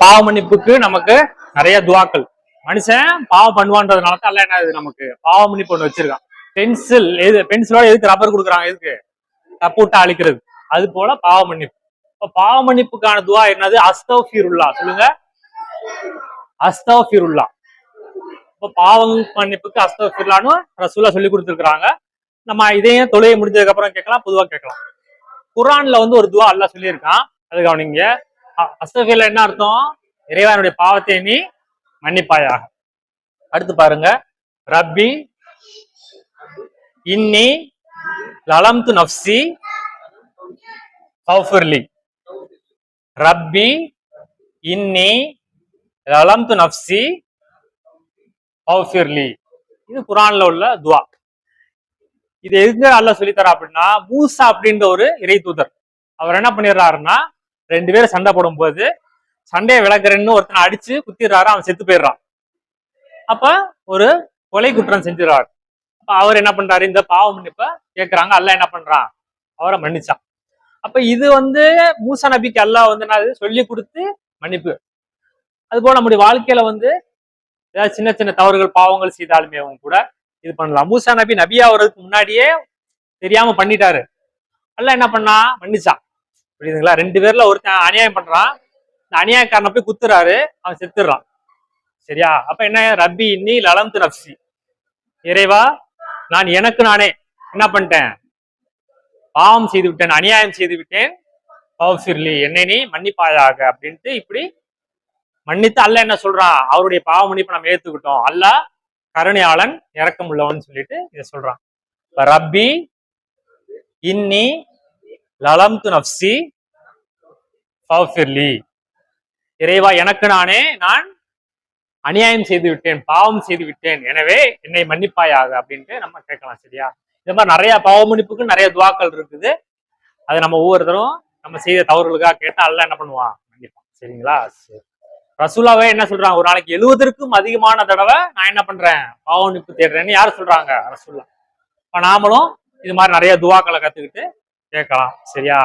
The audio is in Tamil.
பாவ மன்னிப்புக்கு நமக்கு நிறைய துவாக்கள். மனுஷன் பாவம் பண்ணுவான்றதுனால தான் அல்ல என்ன நமக்கு பாவ மன்னிப்பு ஒண்ணு வச்சிருக்கான். பென்சிலோட எதுக்கு ரப்பர் கொடுக்குறாங்க? எதுக்கு? தப்பு விட்டா அழிக்கிறது. அது போல பாவ மன்னிப்பு. இப்ப பாவ மன்னிப்புக்கான துவா என்னது? அஸ்தக்ஃபிருல்லா. சொல்லுங்க, அஸ்தக்ஃபிருல்லா. இப்ப பாவம் மன்னிப்புக்கு அஸ்தக்ஃபிருல்லான்னு ரசூலுல்லாஹ் சொல்லி கொடுத்துருக்காங்க. நம்ம இதையும் தொழுகை முடிஞ்சதுக்கு அப்புறம் கேட்கலாம், பொதுவா கேட்கலாம். குர்ஆன்ல ஒரு துவா அல்லாஹ் சொல்லியிருக்கான், அது கவனிங்க. அஸ்தக்ஃபிருல்லா என்ன அர்த்தம்? இறைவனுடைய பாவத்தை நீ மன்னிப்பாயாக. அடுத்து பாருங்க, ரப்பி இன்னி லலம்து நஃப்ஸி ஃபஃபிர்லி. ரப்பி இன்னி லலம்து நஃப்ஸி ஃபஃபிர்லி. இது குர்ஆன்ல உள்ள துவா. இது எதுக்கு அல்லாஹ் சொல்லித்தரா அப்படின்னா, மூசா அப்படின்ற ஒரு இறை தூதர் அவர் என்ன பண்ணிடுறாருன்னா, 2 பேரும் சண்டை போடும் போது சண்டையை விளக்குறேன்னு ஒருத்தனை அடிச்சு குத்திடுறாரு, அவன் செத்து போயிடுறான். அப்ப ஒரு கொலை குற்றம் செஞ்சிடறாரு. அப்ப அவர் என்ன பண்றாரு? இந்த பாவ மன்னிப்ப கேட்கிறாங்க. அல்லாஹ் என்ன பண்றான்? அவரை மன்னிச்சான். அப்ப இது மூசா நபிக்கு அல்லாஹ் சொல்லி கொடுத்து மன்னிப்பு. அது போல நம்முடைய வாழ்க்கையில ஏதாவது சின்ன சின்ன தவறுகள் பாவங்கள் செய்தாலுமே கூட இது பண்ணலாம். மூசா நபி நபியா வர்றதுக்கு முன்னாடியே தெரியாம பண்ணிட்டாரு. அல்லாஹ் என்ன பண்ணா? மன்னிச்சான். புரியுதுங்களா? 2 பேர்ல ஒருத்தன் அநியாயம் பண்றான், இந்த அநியாயக்காரனை போய் குத்துறாரு, அவன் செத்துடுறான். சரியா? அப்ப என்ன? ரப்பி இன்னி லலம்து நஃப்ஸி. இறைவா, நான் எனக்கு நானே என்ன பண்ணிட்டேன்? பாவம் செய்து விட்டேன், அநியாயம் செய்து விட்டேன். ஃபஃபிர்லி, என்னை நீ மன்னிப்பாயாக அப்படின்ட்டு இப்படி மன்னித்து அல்லாஹ் என்ன சொல்றான்? அவருடைய பாவ மன்னிப்பை நம்ம ஏத்துக்கிட்டோம். அல்லாஹ் கருணையாளன், இரக்கம் உள்ளவன் சொல்லிட்டு இதை சொல்றான். ரப்பி இன்னி லலம்து நஃப்ஸி ஃபஃபிர்லி. இறைவா, எனக்கு நானே நான் அநியாயம் செய்து விட்டேன், பாவம் செய்து விட்டேன், எனவே என்னை மன்னிப்பாயாக அப்படின்ட்டு நம்ம கேட்கலாம். சரியா? இந்த மாதிரி நிறைய பாவ மன்னிப்புக்கு நிறைய துவாக்கள் இருக்குது. அதை நம்ம ஒவ்வொருத்தரும் நம்ம செய்த தவறுகளுக்காக கேட்டா அல்லாஹ் என்ன பண்ணுவான்? மன்னிப்பான். சரிங்களா? சரி. ரசூலுல்லாஹ் என்ன சொல்றாங்க? ஒரு நாளைக்கு 70க்கும் அதிகமான தடவை நான் என்ன பண்றேன்? பாவ மன்னிப்பு தேடுறேன்னு யாரு சொல்றாங்க? ரசூலுல்லாஹ். இப்ப நாமளும் இது மாதிரி நிறைய துவாக்களை கத்துக்கிட்டு கேட்கலாம். சரியா?